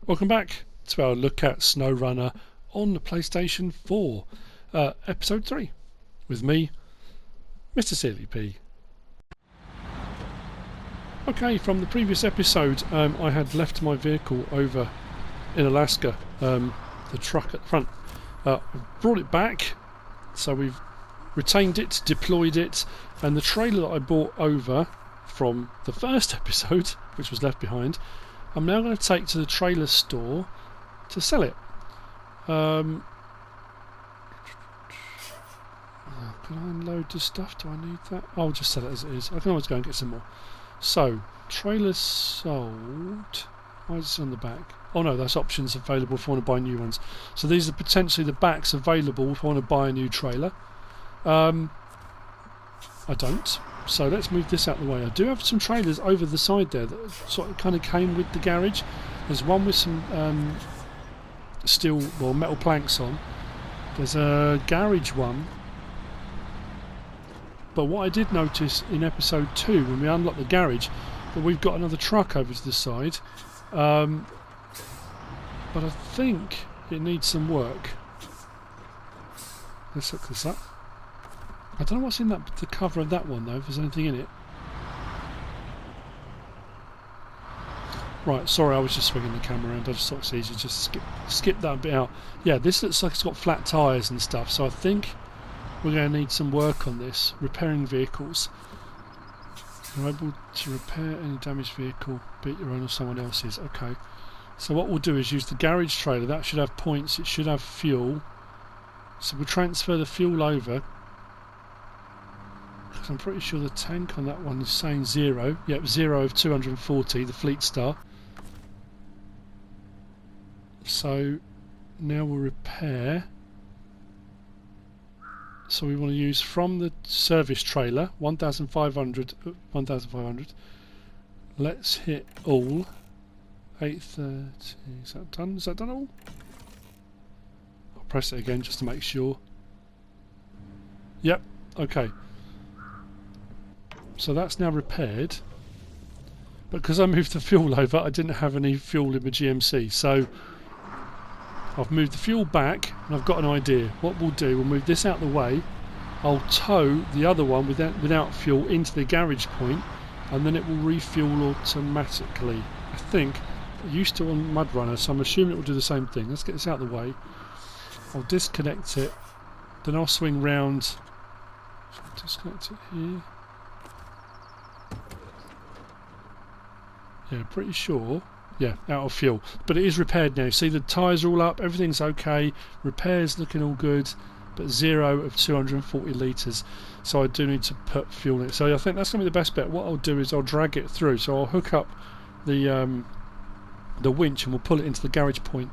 Welcome back to our look at Snowrunner on the PlayStation 4, Episode 3, with me, MrSealyp. Okay, from the previous episode, I had left my vehicle over in Alaska, the truck at the front. Brought it back, so we've retained it, deployed it, and the trailer that I brought over from the first episode, which was left behind, I'm now going to take to the trailer store to sell it. Can I unload the stuff? Do I need that? I'll just sell it as it is. I can always go and get some more. So, trailer sold. Why is this on the back? Oh no, that's options available if I want to buy new ones. So these are potentially the backs available if I want to buy a new trailer. I don't. So let's move this out of the way. I do have some trailers over the side there that sort of kind of came with the garage. There's one with some steel, well, metal planks on. There's a garage one. But what I did notice in episode 2, when we unlocked the garage, that we've got another truck over to the side. But I think it needs some work. Let's look this up. I don't know what's in the cover of that one though, if there's anything in it. Right, sorry, I was just swinging the camera around. I just thought it's easier just skip that bit out. Yeah, this looks like it's got flat tyres and stuff, so I think we're going to need some work on this. Repairing vehicles. You're able to repair any damaged vehicle, be it your own or someone else's. Okay. So what we'll do is use the garage trailer. That should have points, it should have fuel. So we'll transfer the fuel over. I'm pretty sure the tank on that one is saying 0. Yep, 0 of 240, the fleetstar. So now we'll repair. So we want to use from the service trailer 1,500. Let's hit all. 830. Is that done? Is that done all? I'll press it again just to make sure. Yep. Okay. So that's now repaired, but because I moved the fuel over, I didn't have any fuel in my GMC, so I've moved the fuel back and I've got an idea. What we'll do, we'll move this out of the way, I'll tow the other one without fuel into the garage point, and then it will refuel automatically. I think it used to on MudRunner, so I'm assuming it will do the same thing. Let's get this out of the way. I'll disconnect it, then I'll swing round. Disconnect it here. Yeah, pretty sure. Yeah, out of fuel. But it is repaired now. See, the tyres are all up, everything's okay, repairs looking all good, but 0 of 240 litres. So I do need to put fuel in it. So I think that's going to be the best bet. What I'll do is I'll drag it through. So I'll hook up the winch and we'll pull it into the garage point.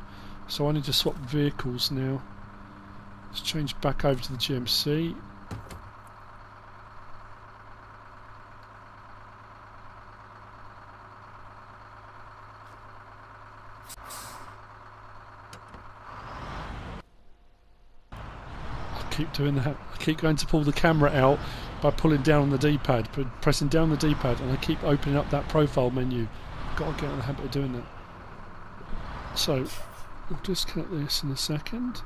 So I need to swap vehicles now. Let's change back over to the GMC. Keep doing that. I keep going to pull the camera out by pulling down on the D-pad, pressing down the D-pad, and I keep opening up that profile menu. I've got to get in the habit of doing that. So we'll disconnect this in a second.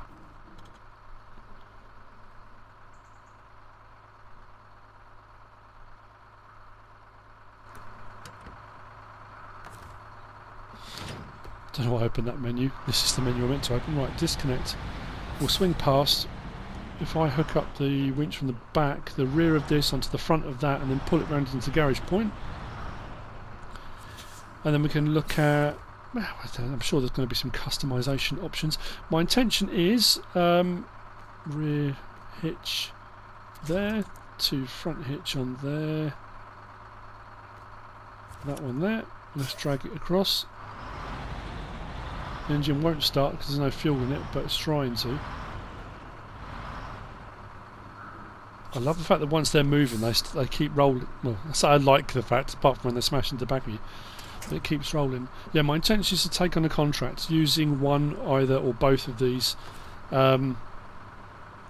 Don't know why I opened that menu. This is the menu I meant to open. Right, disconnect. We'll swing past. If I hook up the winch from the back, the rear of this onto the front of that, and then pull it round into the garage point, and then we can look at, I'm sure there's going to be some customization options. My intention is rear hitch there, to front hitch on there, that one there. Let's drag it across. The engine won't start because there's no fuel in it, but it's trying to. I love the fact that once they're moving, they keep rolling. Well, I like the fact, apart from when they're smashing the back of you, that it keeps rolling. Yeah, my intention is to take on a contract using one, either or both of these in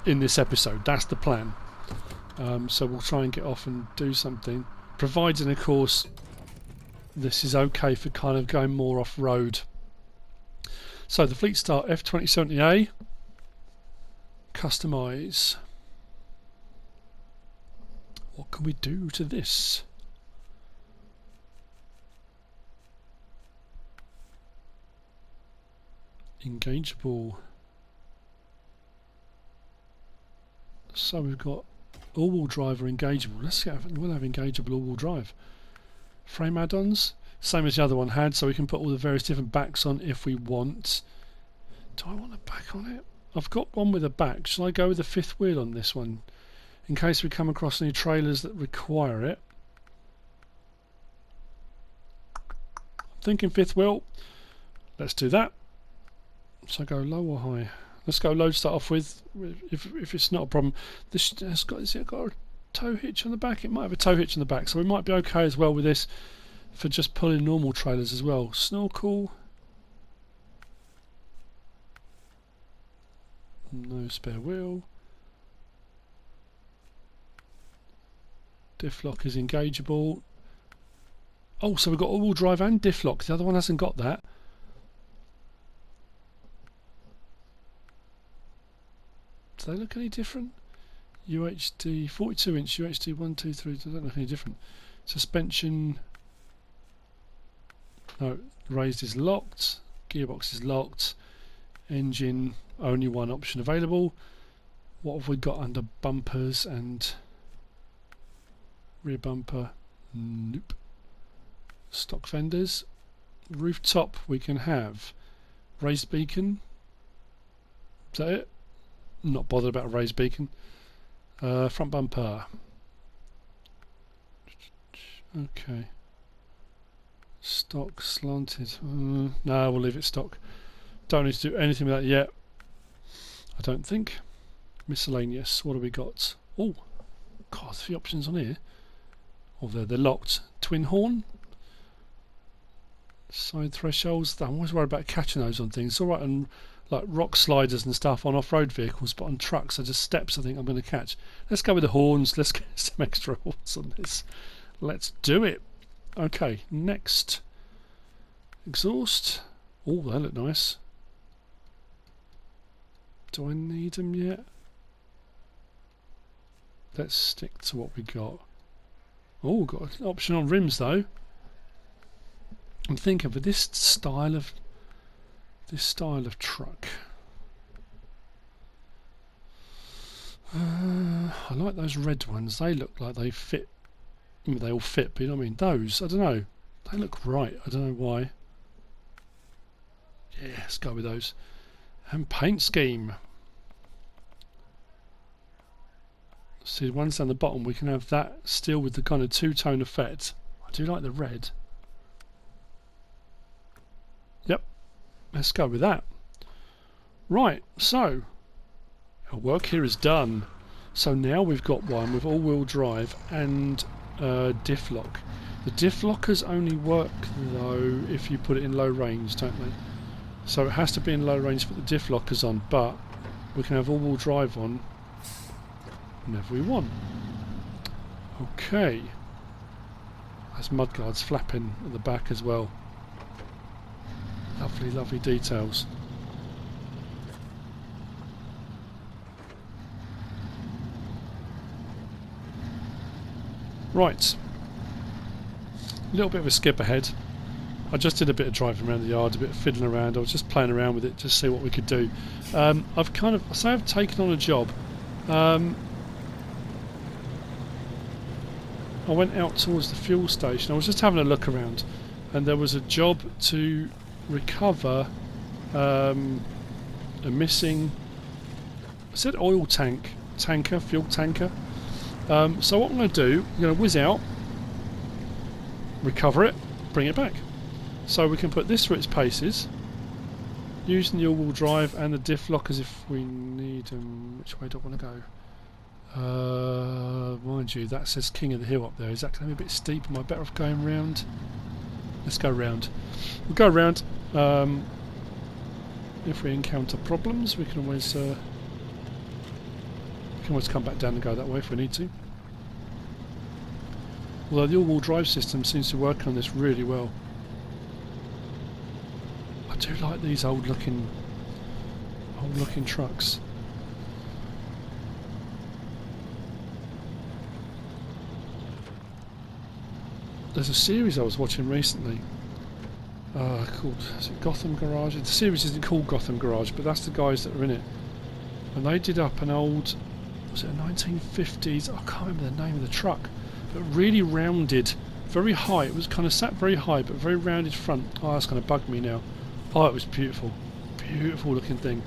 this episode. That's the plan. So we'll try and get off and do something, providing, of course, this is okay for kind of going more off-road So the Fleetstar F2070A, customise. What can we do to this? Engageable. So we've got all-wheel drive or engageable. We'll have engageable all-wheel drive. Frame add-ons, same as the other one had, so we can put all the various different backs on if we want. Do I want a back on it? I've got one with a back. Shall I go with the fifth wheel on this one? In case we come across any trailers that require it. I'm thinking fifth wheel. Let's do that. So go low or high? Let's go low to start off with, if it's not a problem. This has it got a tow hitch on the back? It might have a tow hitch on the back, so we might be okay as well with this for just pulling normal trailers as well. Snorkel. No spare wheel. Diff lock is engageable. Oh, so we've got all-wheel drive and diff lock. The other one hasn't got that. Do they look any different? UHD 42 inch, UHD 1, 2, 3. They don't look any different. Suspension. No, raised is locked. Gearbox is locked. Engine, only one option available. What have we got under bumpers and rear bumper? Nope. Stock fenders. Rooftop, we can have raised beacon. Is that it? Not bothered about a raised beacon. Front bumper. Okay. Stock slanted. No, we'll leave it stock. Don't need to do anything with that yet. I don't think. Miscellaneous. What have we got? Oh, God, 3 options on here. Oh, they're locked. Twin horn. Side thresholds. I'm always worried about catching those on things. It's alright on like rock sliders and stuff on off-road vehicles, but on trucks are just steps I think I'm going to catch. Let's go with the horns. Let's get some extra horns on this. Let's do it. Okay, next. Exhaust. Oh, they look nice. Do I need them yet? Let's stick to what we got. Oh, we've got an option on rims though. I'm thinking for this style of truck. I like those red ones. They look like they fit. I mean, they all fit, but you know what I mean. Those, I don't know. They look right. I don't know why. Yeah, let's go with those. And paint scheme. See, the ones down the bottom, we can have that still with the kind of two-tone effect. I do like the red. Yep, let's go with that. Right, so our work here is done. So now we've got one with all-wheel drive and diff lock. The diff lockers only work though if you put it in low range, don't they? So it has to be in low range to put the diff lockers on, but we can have all-wheel drive on whenever we want. Okay. There's mudguards flapping at the back as well. Lovely, lovely details. Right. A little bit of a skip ahead. I just did a bit of driving around the yard, a bit of fiddling around. I was just playing around with it to see what we could do. I've taken on a job. I went out towards the fuel station. I was just having a look around, and there was a job to recover a missing, I said oil tanker, fuel tanker. So what I'm going to do, I'm going to whiz out, recover it, bring it back. So we can put this through its paces, using the all-wheel drive and the diff lockers if we need them. Which way do I want to go? Mind you, that says King of the Hill up there. Is that going to be a bit steep? Am I better off going round? Let's go round. We'll go round. If we encounter problems, we can always come back down and go that way if we need to. Although the all-wheel drive system seems to work on this really well. I do like these old looking trucks. There's a series I was watching recently called, is it Gotham Garage? The series isn't called Gotham Garage, but that's the guys that are in it. And they did up an old, was it a 1950s, I can't remember the name of the truck, but really rounded, very high. It was kind of sat very high, but very rounded front. Oh, that's going to bug me now. Oh, it was beautiful. Beautiful looking thing.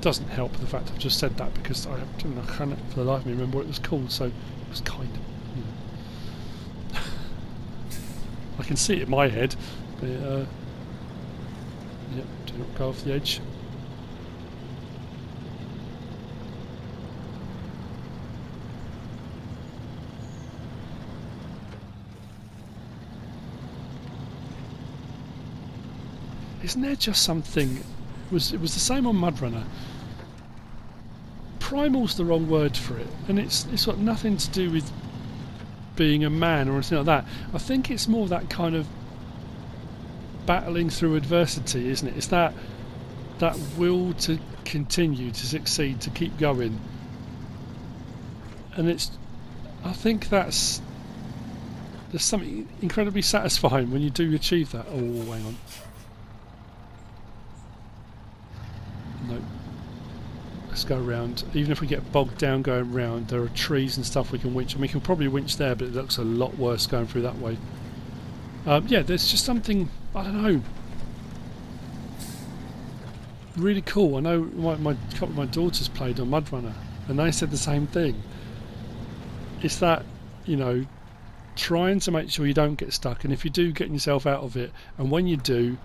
Doesn't help the fact I've just said that, because I can't for the life of me remember what it was called, so it was kind of, I can see it in my head, but yep, do not go off the edge. Isn't there just something? It was the same on MudRunner. Primal's the wrong word for it, and it's got nothing to do with being a man or anything like that. I think it's more that kind of battling through adversity, isn't it? It's that will to continue, to succeed, to keep going. And I think there's something incredibly satisfying when you do achieve that. Oh, hang on. Nope. Let's go around. Even if we get bogged down going round, there are trees and stuff we can winch. I mean, we can probably winch there, but it looks a lot worse going through that way. Yeah, there's just something, I don't know, really cool. I know a couple of my daughters played on MudRunner, and they said the same thing. It's that, you know, trying to make sure you don't get stuck, and if you do, getting yourself out of it, and when you do,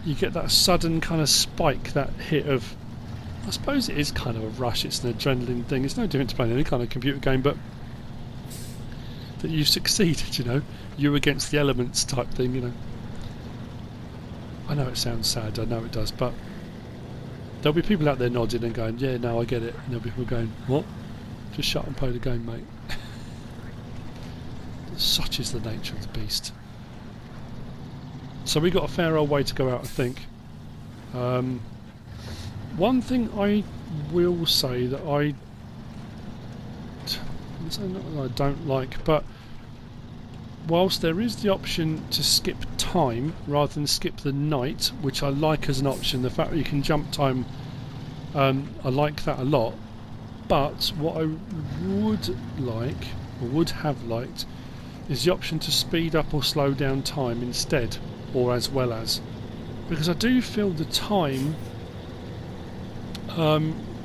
you get that sudden kind of spike, that hit of, I suppose it is kind of a rush, it's an adrenaline thing, it's no different to playing any kind of computer game, but that you've succeeded, you know, you're against the elements type thing, you know. I know it sounds sad, I know it does, but there'll be people out there nodding and going, yeah, no, I get it, and there'll be people going, what? Just shut and play the game, mate. Such is the nature of the beast. So we got a fair old way to go out, I think. One thing I will say that I don't like, but whilst there is the option to skip time rather than skip the night, which I like as an option, the fact that you can jump time, I like that a lot. But what I would like, or would have liked, is the option to speed up or slow down time instead, or as well as, because I do feel the time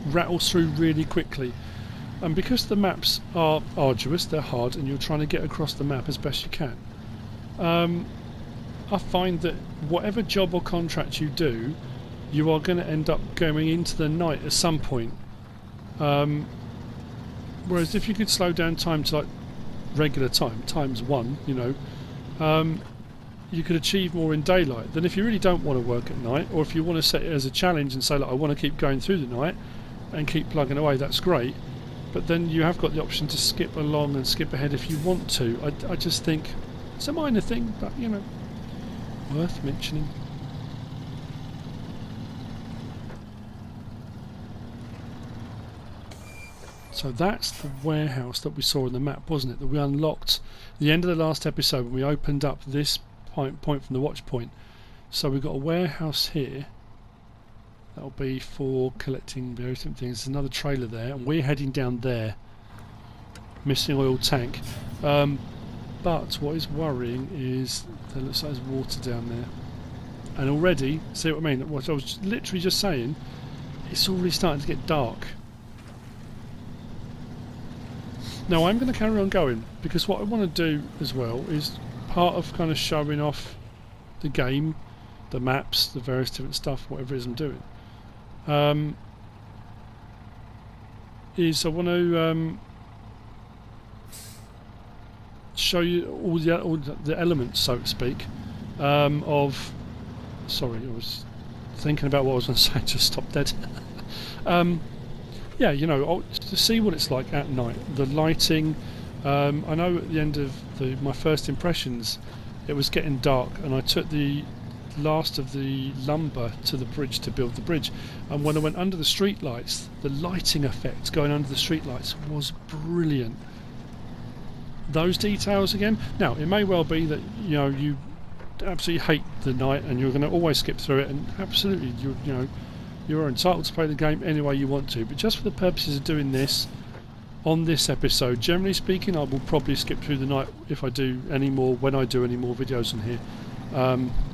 rattles through really quickly, and because the maps are arduous, they're hard, and you're trying to get across the map as best you can, I find that whatever job or contract you do, you are going to end up going into the night at some point. Whereas if you could slow down time to like regular time, times 1, you know, you could achieve more in daylight. Then if you really don't want to work at night, or if you want to set it as a challenge and say, like, I want to keep going through the night and keep plugging away, that's great. But then you have got the option to skip along and skip ahead if you want to. I just think it's a minor thing, but, you know, worth mentioning. So that's the warehouse that we saw on the map, wasn't it? That we unlocked the end of the last episode when we opened up this point from the watch point. So we've got a warehouse here. That'll be for collecting various different things. There's another trailer there, and we're heading down there. Missing oil tank. But what is worrying is there looks like there's water down there. And already, see what I mean? What I was literally just saying, it's already starting to get dark. Now I'm going to carry on going, because what I want to do as well is part of kind of showing off the game, the maps, the various different stuff, whatever it is I'm doing, is I want to show you all the elements, so to speak, of... Sorry, I was thinking about what I was going to say, just stopped dead. Yeah, you know, to see what it's like at night, the lighting. I know at the end of my first impressions, it was getting dark, and I took the last of the lumber to the bridge to build the bridge, and when I went under the street lights, the lighting effect going under the street lights was brilliant. Those details again. Now it may well be that you absolutely hate the night and you're going to always skip through it, and absolutely you're entitled to play the game any way you want to, but just for the purposes of doing this on this episode, generally speaking, I will probably skip through the night if I do any more, when I do any more videos on here.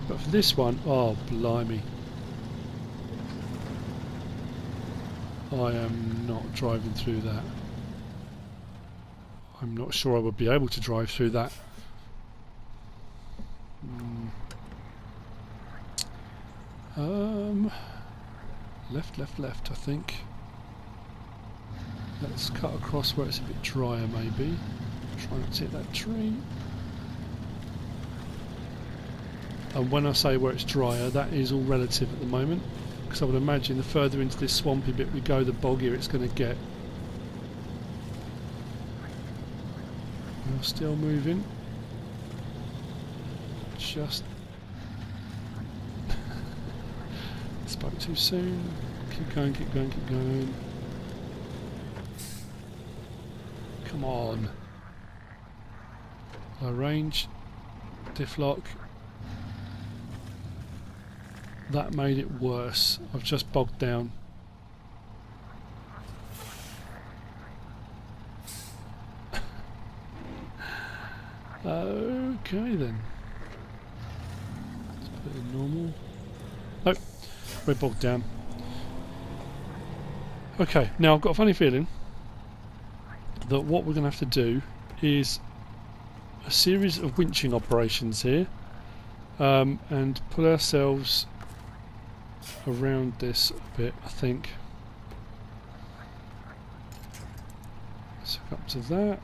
But for this one, oh blimey, I am not driving through that. I'm not sure I would be able to drive through that. Left, I think. Let's cut across where it's a bit drier, maybe. Try not to hit that tree. And when I say where it's drier, that is all relative at the moment, because I would imagine the further into this swampy bit we go, the boggier it's going to get. We're still moving. Just spoke too soon. Keep going, keep going, keep going. Come on. Low range. Diff lock. That made it worse. I've just bogged down. Okay then. Let's put it in normal. Nope, we're bogged down. Okay, now I've got a funny feeling that what we're going to have to do is a series of winching operations here, and put ourselves around this a bit, I think. Let's hook up to that.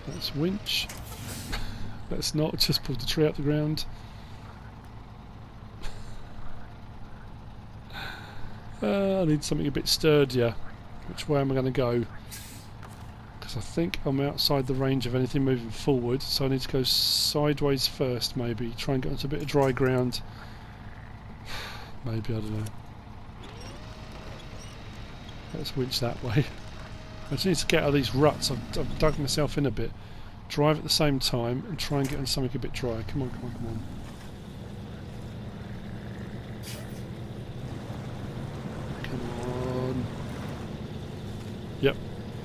Let's winch. Let's not just pull the tree up the ground. I need something a bit sturdier. Which way am I going to go? Because I think I'm outside the range of anything moving forward, so I need to go sideways first, maybe. Try and get onto a bit of dry ground. Maybe, I don't know. Let's winch that way. I just need to get out of these ruts. I've dug myself in a bit. Drive at the same time and try and get on something a bit dry. Come on, come on, come on. Come on. Yep,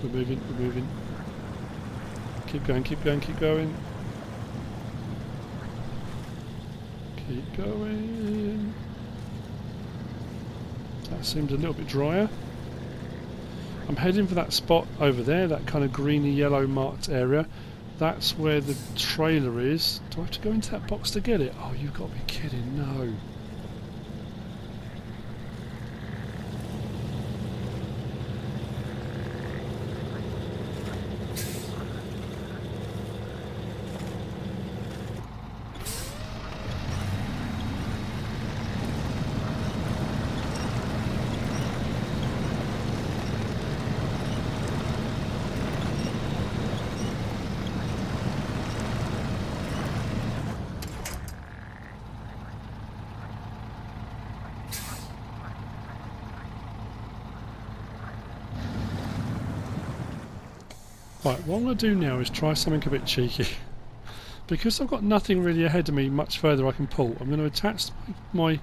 we're moving, we're moving. Keep going, keep going, keep going. Keep going. That seems a little bit drier. I'm heading for that spot over there, that kind of greeny yellow marked area. That's where the trailer is. Do I have to go into that box to get it? Oh, you've got to be kidding, no. Right, what I'm going to do now is try something a bit cheeky. Because I've got nothing really ahead of me much further I can pull, I'm going to attach my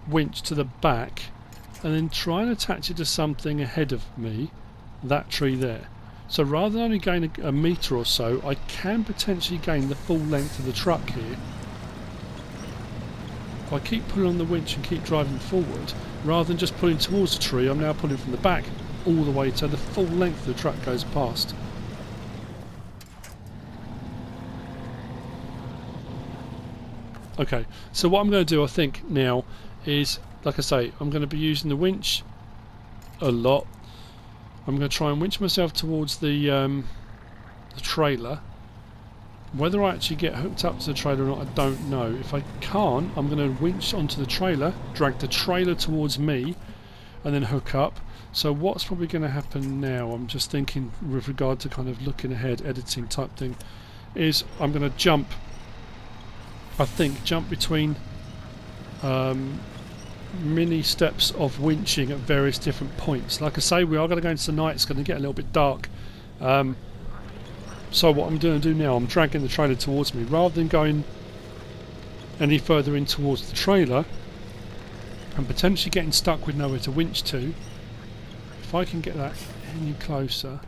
winch to the back and then try and attach it to something ahead of me, that tree there. So rather than only gain a metre or so, I can potentially gain the full length of the truck here. If I keep pulling on the winch and keep driving forward, rather than just pulling towards the tree, I'm now pulling from the back all the way so the full length of the truck goes past. Okay, so what I'm going to do, I think, now is, like I say, I'm going to be using the winch a lot. I'm going to try and winch myself towards the trailer. Whether I actually get hooked up to the trailer or not, I don't know. If I can't, I'm going to winch onto the trailer, drag the trailer towards me, and then hook up. So what's probably going to happen now, I'm just thinking with regard to kind of looking ahead, editing type thing, is I'm going to jump, I think, jump between mini steps of winching at various different points. Like I say, we are going to go into the night, it's going to get a little bit dark. So what I'm going to do now, I'm dragging the trailer towards me. Rather than going any further in towards the trailer and potentially getting stuck with nowhere to winch to, if I can get that any closer,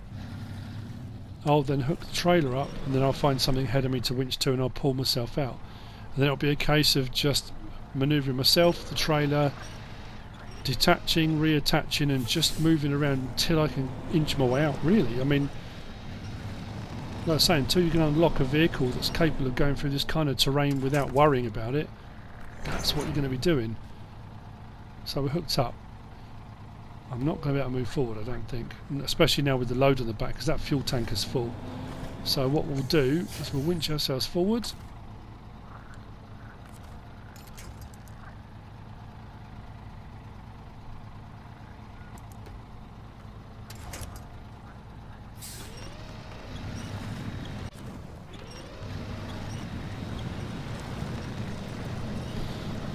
I'll then hook the trailer up and then I'll find something ahead of me to winch to and I'll pull myself out. And then it'll be a case of just manoeuvring myself, the trailer, detaching, reattaching and just moving around until I can inch my way out, really. I mean, like I say, until you can unlock a vehicle that's capable of going through this kind of terrain without worrying about it, that's what you're going to be doing. So we're hooked up. I'm not going to be able to move forward, I don't think, especially now with the load on the back, because that fuel tank is full. So what we'll do is we'll winch ourselves forward.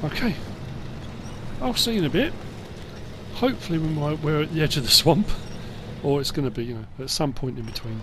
Okay, I'll see you in a bit. Hopefully we're at the edge of the swamp, or it's going to be, you know, at some point in between.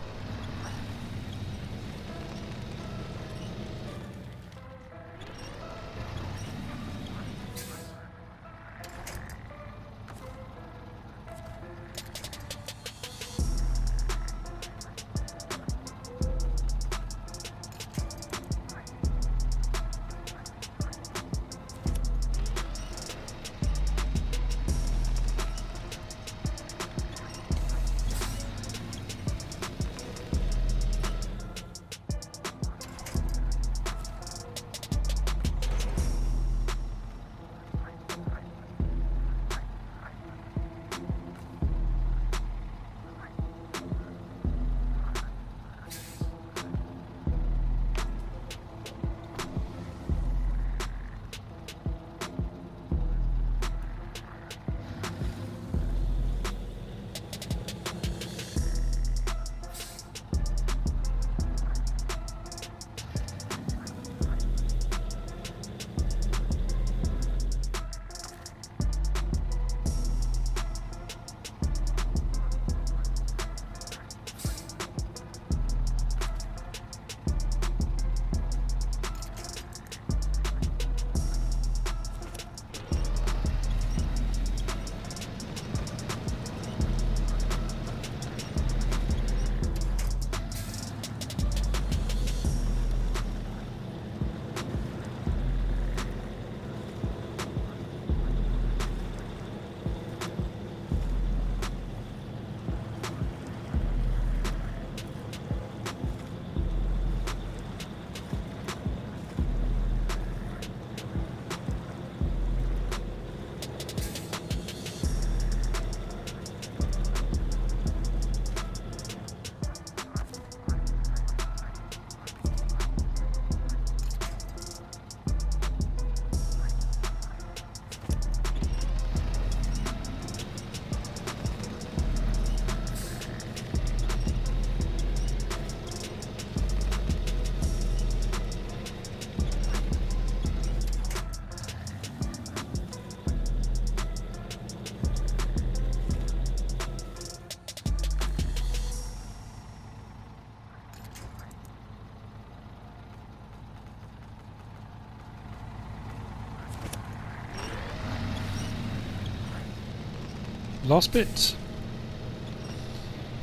Last bit.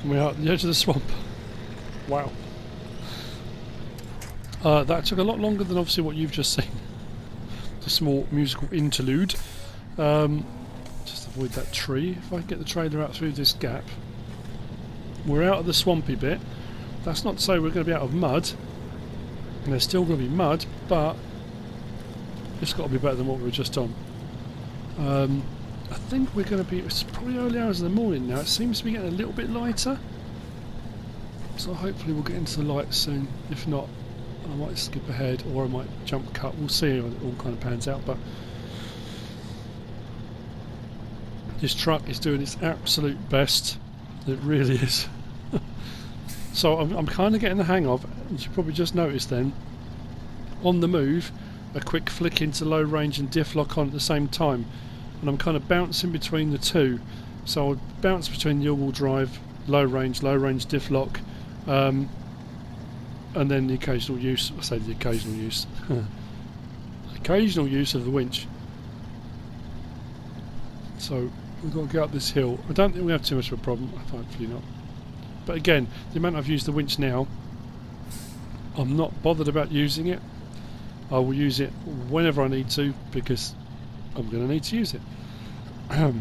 We are at the edge of the swamp. Wow. That took a lot longer than obviously what you've just seen. A small musical interlude. Just avoid that tree. If I get the trailer out through this gap. We're out of the swampy bit. That's not to say we're going to be out of mud. And there's still going to be mud, but it's got to be better than what we were just on. I think we're going to be, it's probably early hours of the morning now, it seems to be getting a little bit lighter, so hopefully we'll get into the light soon. If not, I might skip ahead or I might jump cut, we'll see how it all kind of pans out. But this truck is doing its absolute best, it really is. So I'm kind of getting the hang of, as you probably just noticed then, on the move, a quick flick into low range and diff lock on at the same time, and I'm kind of bouncing between the two. So I'll bounce between the all-wheel drive, low range diff lock, and then the occasional use, I say the occasional use, occasional use of the winch. So we've got to get up this hill. I don't think we have too much of a problem, hopefully not. But again, the amount I've used the winch now, I'm not bothered about using it. I will use it whenever I need to, because I'm going to need to use it. Oh,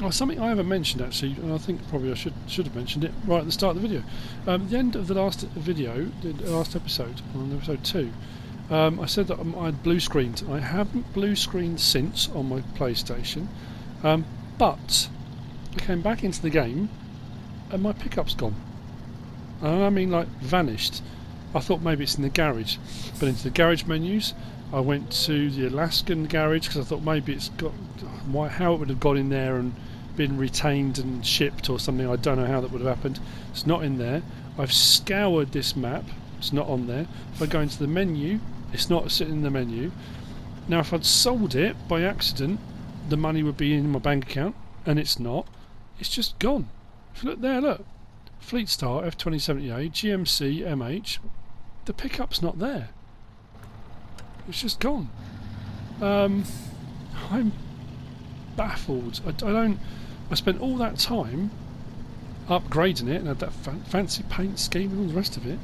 something I haven't mentioned actually, and I think probably I should have mentioned it right at the start of the video. At the end of the last video, the last episode, on episode 2, I said that I had blue screened. I haven't blue screened since on my PlayStation, but I came back into the game and my pickup's gone. And I mean, like, vanished. I thought maybe it's in the garage, but into the garage menus, I went to the Alaskan garage because I thought maybe it's got how it would have got in there and been retained and shipped or something. I don't know how that would have happened. It's not in there. I've scoured this map. It's not on there. If I go into the menu, it's not sitting in the menu. Now, if I'd sold it by accident, the money would be in my bank account, and it's not. It's just gone. If you look there, look. Fleetstar F2070A GMC MH. The pickup's not there. It's just gone. I'm baffled. I don't. I spent all that time upgrading it and had that fancy paint scheme and all the rest of it.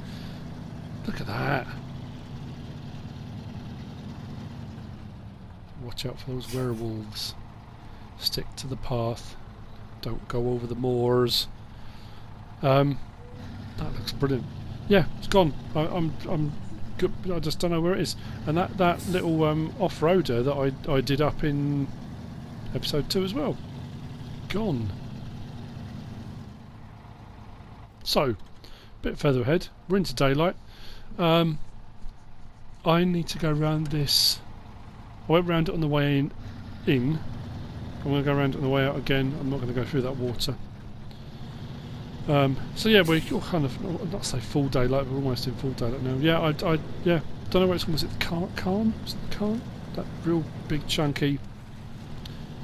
Look at that. Watch out for those werewolves. Stick to the path. Don't go over the moors. That looks brilliant. Yeah, it's gone. I'm good. I just don't know where it is. And that little off-roader that I did up in episode 2 as well, gone. So, a bit further ahead, we're into daylight. I need to go around this. I went round it on the way in. I'm going to go around it on the way out again. I'm not going to go through that water. So yeah, we're kind of, not say full daylight, but we're almost in full daylight now. Yeah, I don't know where it's from. Was it the Khan? Was it the Khan? That real big chunky.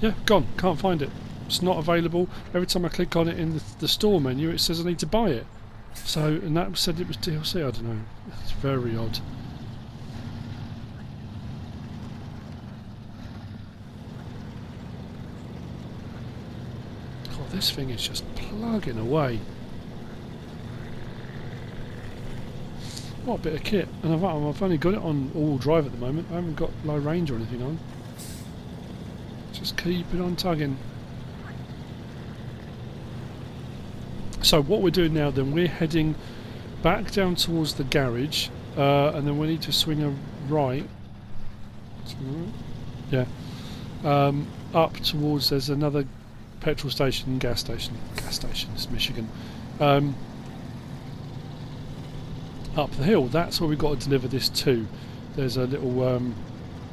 Yeah, gone. Can't find it. It's not available. Every time I click on it in the store menu, it says I need to buy it. So, and that said it was DLC. I don't know. It's very odd. God, this thing is just plugging away. What a bit of kit. And I've only got it on all drive at the moment. I haven't got low range or anything on. Just keep it on tugging. So what we're doing now then, we're heading back down towards the garage, and then we need to swing a right. Yeah. Up towards, there's another petrol station, gas station, it's Michigan. Up the hill, that's where we've got to deliver this to. There's a little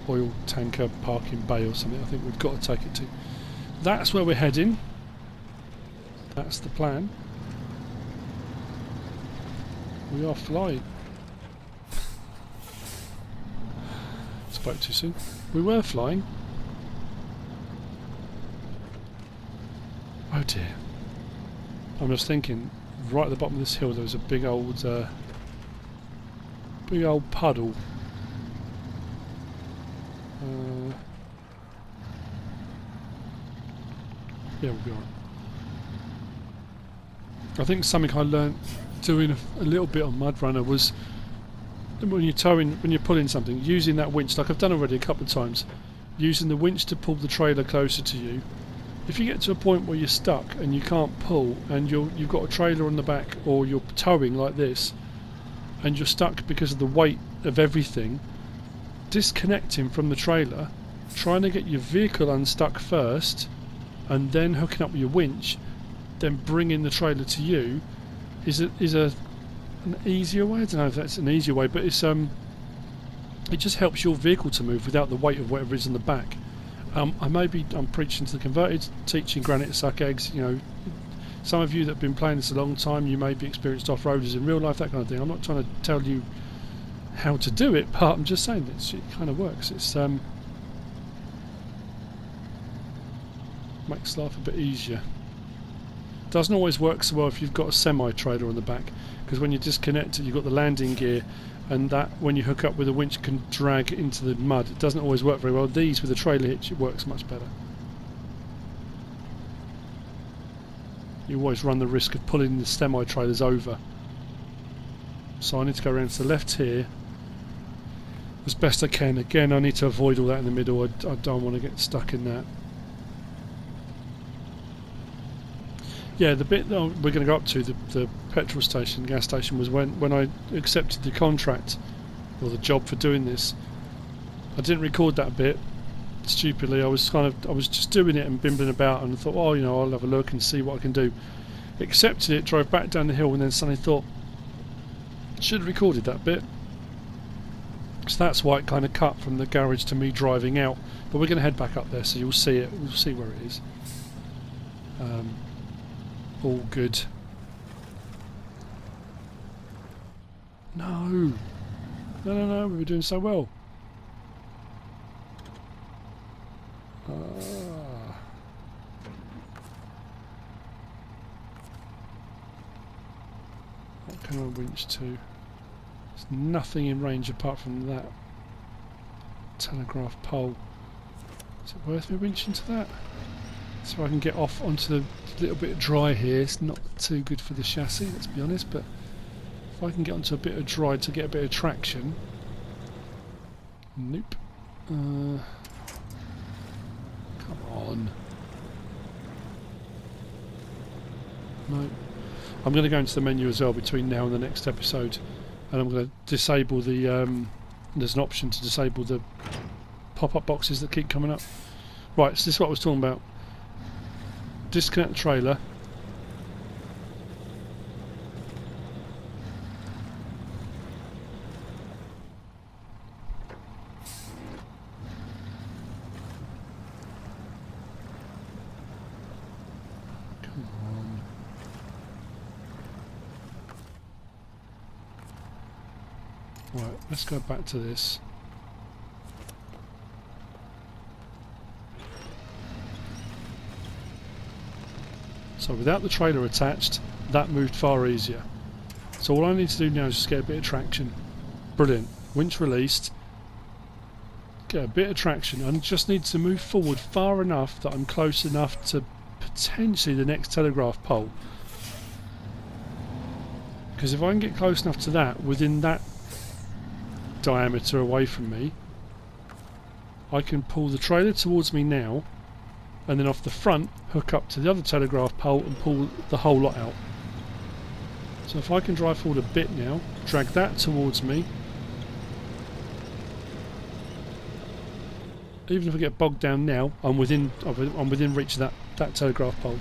oil tanker parking bay or something I think we've got to take it to. That's where we're heading. That's the plan. We are flying. Spoke too soon. We were flying. Oh dear. I'm just thinking, right at the bottom of this hill there was a big old puddle. Yeah, we'll be alright. I think something I learnt doing a little bit on MudRunner was when you're pulling something, using that winch, like I've done already a couple of times, using the winch to pull the trailer closer to you. If you get to a point where you're stuck and you can't pull, and you've got a trailer on the back, or you're towing like this, and you're stuck because of the weight of everything, disconnecting from the trailer, trying to get your vehicle unstuck first, and then hooking up with your winch, then bringing the trailer to you, is an easier way. I don't know if that's an easier way, but it's it just helps your vehicle to move without the weight of whatever is in the back. I'm preaching to the converted, teaching granite to suck eggs. You know, Some of you that have been playing this a long time, you may be experienced off-roaders in real life, that kind of thing. I'm not trying to tell you how to do it, but I'm just saying that it kind of works. It's makes life a bit easier. Doesn't always work so well if you've got a semi-trailer on the back, because when you disconnect it, you've got the landing gear, and that when you hook up with a winch can drag into the mud. It doesn't always work very well. These with a trailer hitch, it works much better. You always run the risk of pulling the semi-trailers over. So I need to go around to the left here as best I can. Again, I need to avoid all that in the middle. I don't want to get stuck in that. Yeah, the bit that we're going to go up to, the petrol station, gas station, was when I accepted the contract, or the job for doing this. I didn't record that bit. Stupidly, I was just doing it and bimbling about, and I thought, oh, you know, I'll have a look and see what I can do. Accepted it, drove back down the hill, and then suddenly thought, should have recorded that bit. So that's why it kind of cut from the garage to me driving out. But we're going to head back up there, so you'll see it. We'll see where it is. All good. No, we were doing so well. What can I winch to? There's nothing in range apart from that telegraph pole. Is it worth me winching to that? So I can get off onto the little bit of dry here. It's not too good for the chassis, let's be honest, but if I can get onto a bit of dry to get a bit of traction. Nope. Come on. No. I'm going to go into the menu as well between now and the next episode, and I'm going to disable the there's an option to disable the pop-up boxes that keep coming up. Right, so this is what I was talking about. Disconnect the trailer. Come on. Right, let's go back to this. So without the trailer attached, that moved far easier. So all I need to do now is just get a bit of traction. Brilliant. Winch released. Get a bit of traction. I just need to move forward far enough that I'm close enough to potentially the next telegraph pole. Because if I can get close enough to that, within that diameter away from me, I can pull the trailer towards me now, and then off the front hook up to the other telegraph pole and pull the whole lot out. So if I can drive forward a bit now, drag that towards me, even if I get bogged down now, I'm within reach of that telegraph pole.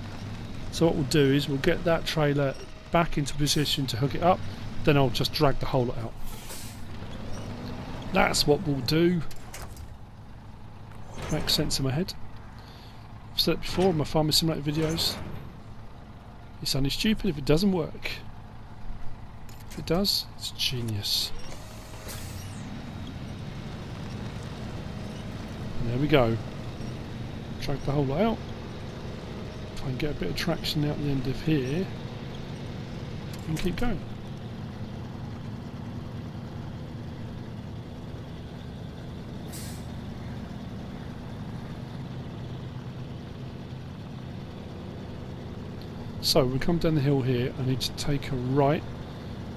So what we'll do is we'll get that trailer back into position to hook it up, then I'll just drag the whole lot out. That's what we'll do. Makes sense in my head. I've said it before in my Farming Simulator videos. It's only stupid if it doesn't work. If it does, it's genius. And there we go. Drag the whole lot out. If I can get a bit of traction out the end of here, we can keep going. So we come down the hill here. I need to take a right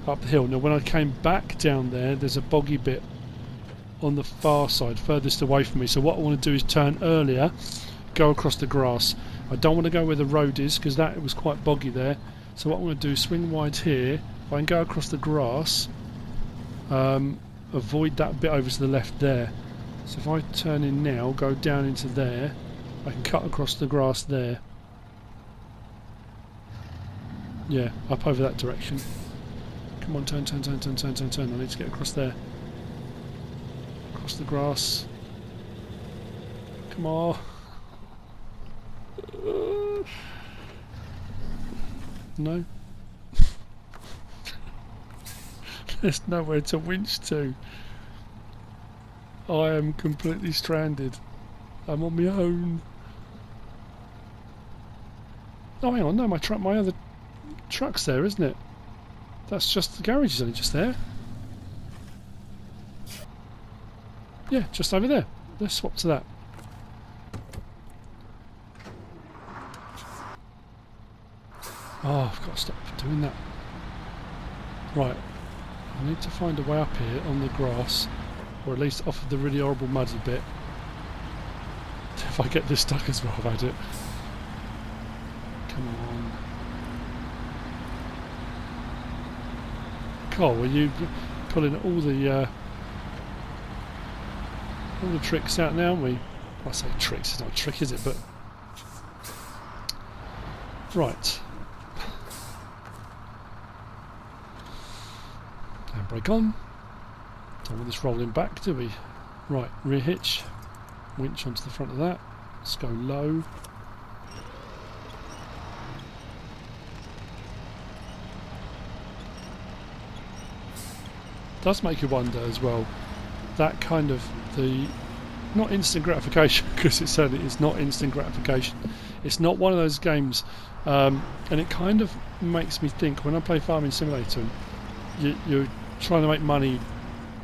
up the hill. Now when I came back down there's a boggy bit on the far side, furthest away from me. So what I want to do is turn earlier, go across the grass. I don't want to go where the road is because that was quite boggy there. So what I want to do is swing wide here. If I can go across the grass, avoid that bit over to the left there. So if I turn in now, go down into there, I can cut across the grass there. Yeah, up over that direction. Come on, turn. I need to get across there. Across the grass. Come on. No? There's nowhere to winch to. I am completely stranded. I'm on my own. Oh, hang on, no, my other truck's there, isn't it? That's just the garage is only just there. Yeah, just over there. Let's swap to that. Oh, I've got to stop doing that. Right, I need to find a way up here on the grass, or at least off of the really horrible muddy bit. If I get this stuck as well, I've had it. Come on. Carl, were you pulling all the tricks out now, aren't we? I say tricks, it's not a trick, is it? But right. Handbrake on. Don't want this rolling back, do we? Right, rear hitch. Winch onto the front of that. Let's go low. Does make you wonder as well, that kind of the not instant gratification, because it certainly is not instant gratification. It's not one of those games, and it kind of makes me think when I play Farming Simulator and you're trying to make money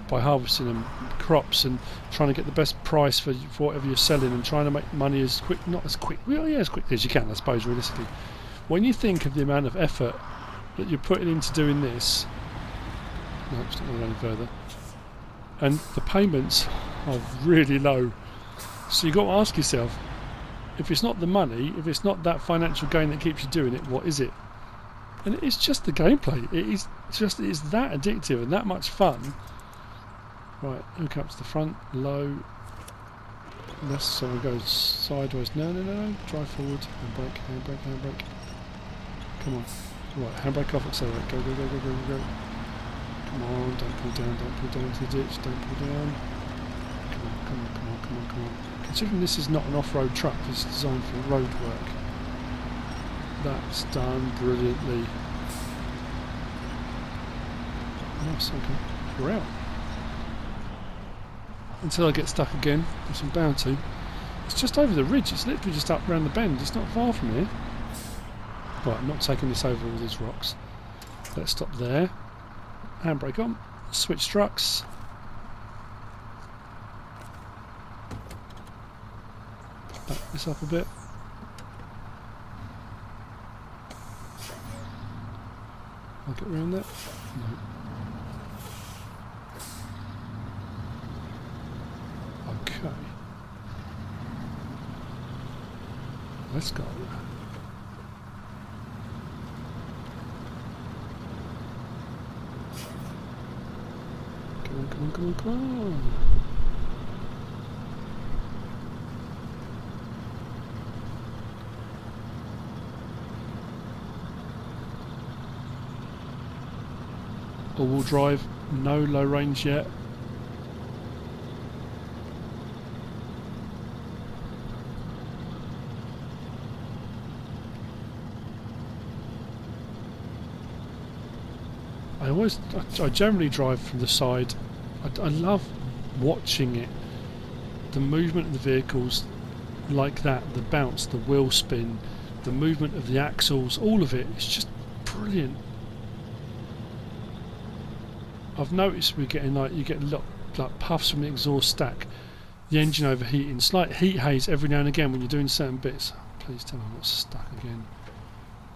by harvesting them crops and trying to get the best price for whatever you're selling and trying to make money as quick, not as quick, well, yeah, as quickly as you can, I suppose, realistically. When you think of the amount of effort that you're putting into doing this, no, it's not going to go any further, and the payments are really low, so you've got to ask yourself, if it's not the money, if it's not that financial gain that keeps you doing it, what is it? And it's just the gameplay. It is that addictive and that much fun. Right, hook up to the front, low, left, so we go sideways. No, drive forward, handbrake. Come on. Right, handbrake off, accelerate. Go. Come on, don't pull down into the ditch, don't pull down. Come on. Considering this is not an off-road truck, it's designed for road work. That's done brilliantly. Nice, okay. We're out. Until I get stuck again, which I'm bound to. It's just over the ridge, it's literally just up around the bend, it's not far from here. Right, I'm not taking this over all these rocks. Let's stop there. Handbrake on, switch trucks. Back this up a bit. I'll get around that. No. Okay. Let's go. Come on. All-wheel drive, no low range yet. I generally drive from the side. I love watching it, the movement of the vehicles like that, the bounce, the wheel spin, the movement of the axles, all of it, it's just brilliant. I've noticed we're getting you get a lot like puffs from the exhaust stack, the engine overheating, slight heat haze every now and again when you're doing certain bits. Please tell me I'm not stuck again.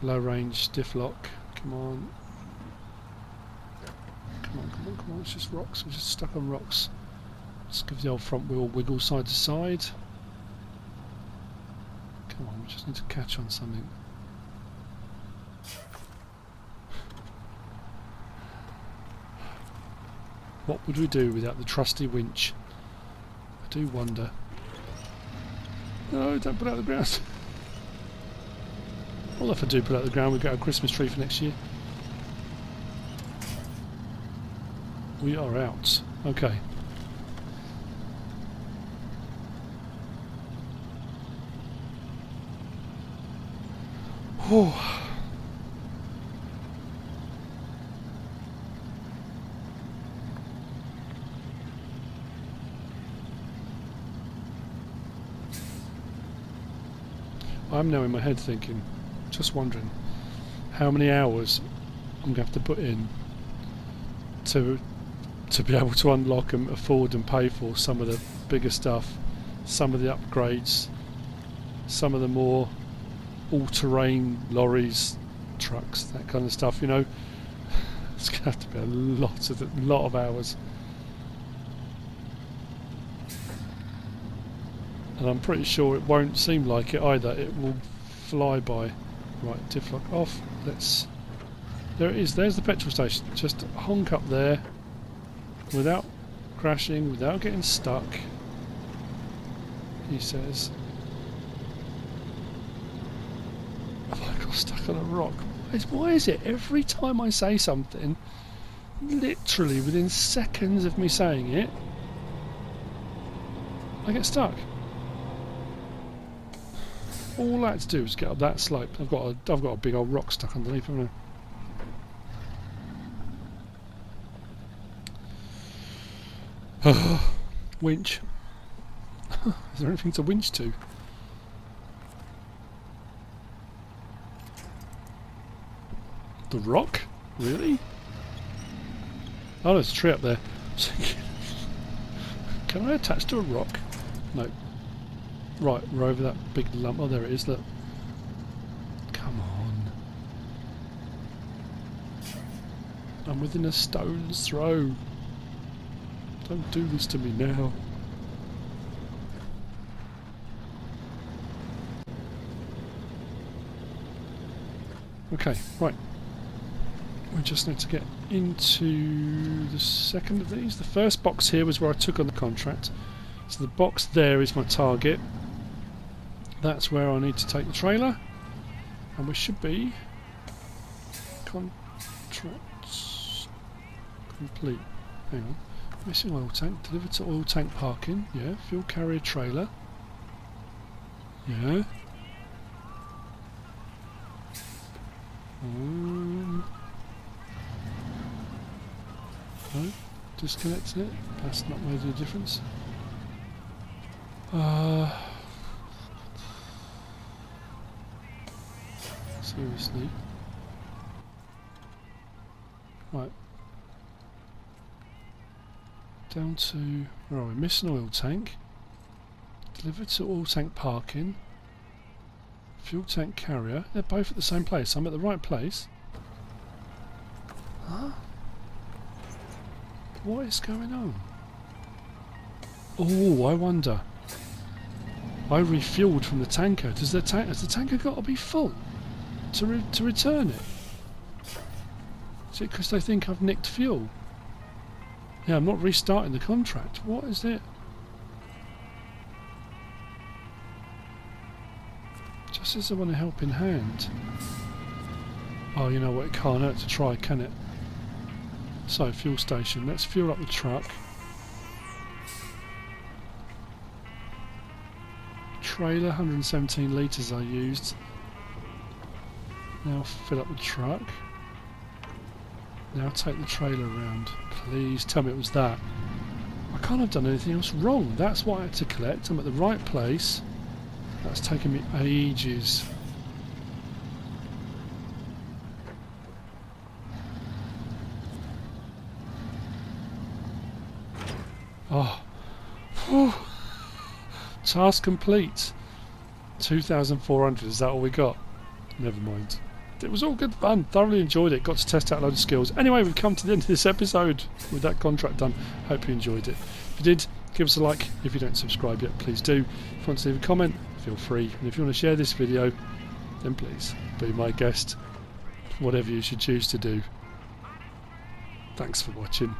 Low range, stiff lock, come on. Come on, it's just rocks, we're just stuck on rocks. Let's give the old front wheel wiggle side to side. Come on, we just need to catch on something. What would we do without the trusty winch? I do wonder. No, don't put out the ground. Well, if I do put out the ground, we've got a Christmas tree for next year. We are out. Okay. Oh. I'm now in my head thinking, just wondering how many hours I'm going to have to put in to be able to unlock and afford and pay for some of the bigger stuff, some of the upgrades, some of the more all-terrain lorries, trucks, that kind of stuff, you know. It's going to have to be a lot of hours. And I'm pretty sure it won't seem like it either. It will fly by. Right, diff lock off. Let's... There it is. There's the petrol station. Just honk up there without crashing, without getting stuck. He says... Oh, I got stuck on a rock. Why is it every time I say something, literally within seconds of me saying it, I get stuck? All I had to do was get up that slope. I've got a big old rock stuck underneath, haven't I? Winch. Is there anything to winch to? The rock? Really? Oh, there's a tree up there. Can I attach to a rock? No. Right, we're over that big lump. Oh, there it is, look. Come on. I'm within a stone's throw. Don't do this to me now. Okay, right. We just need to get into the second of these. The first box here was where I took on the contract. So the box there is my target. That's where I need to take the trailer. And we should be... Contracts... Complete. Hang on. Missing oil tank. Delivered to oil tank parking. Yeah. Fuel carrier trailer. Yeah. No, disconnecting it. That's not made any difference. Seriously. Right. Down to... Where are we? Missing oil tank. Delivered to oil tank parking. Fuel tank carrier. They're both at the same place. I'm at the right place. Huh? What is going on? Oh, I wonder. I refueled from the tanker. Has the tanker got to be full to return it? Is it because they think I've nicked fuel? Yeah, I'm not restarting the contract. What is it? Just as I want a helping hand. Oh, you know what? It can't hurt to try, can it? So, fuel station. Let's fuel up the truck. Trailer, 117 litres I used. Now fill up the truck. Now take the trailer around. Please tell me it was that. I can't have done anything else wrong. That's what I had to collect. I'm at the right place. That's taken me ages. Oh. Whew. Task complete. 2,400. Is that all we got? Never mind. It was all good fun. Thoroughly enjoyed it. Got to test out a load of skills. Anyway, we've come to the end of this episode with that contract done. Hope you enjoyed it. If you did, give us a like. If you don't subscribe yet, please do. If you want to leave a comment, feel free. And if you want to share this video, then please be my guest. Whatever you should choose to do. Thanks for watching.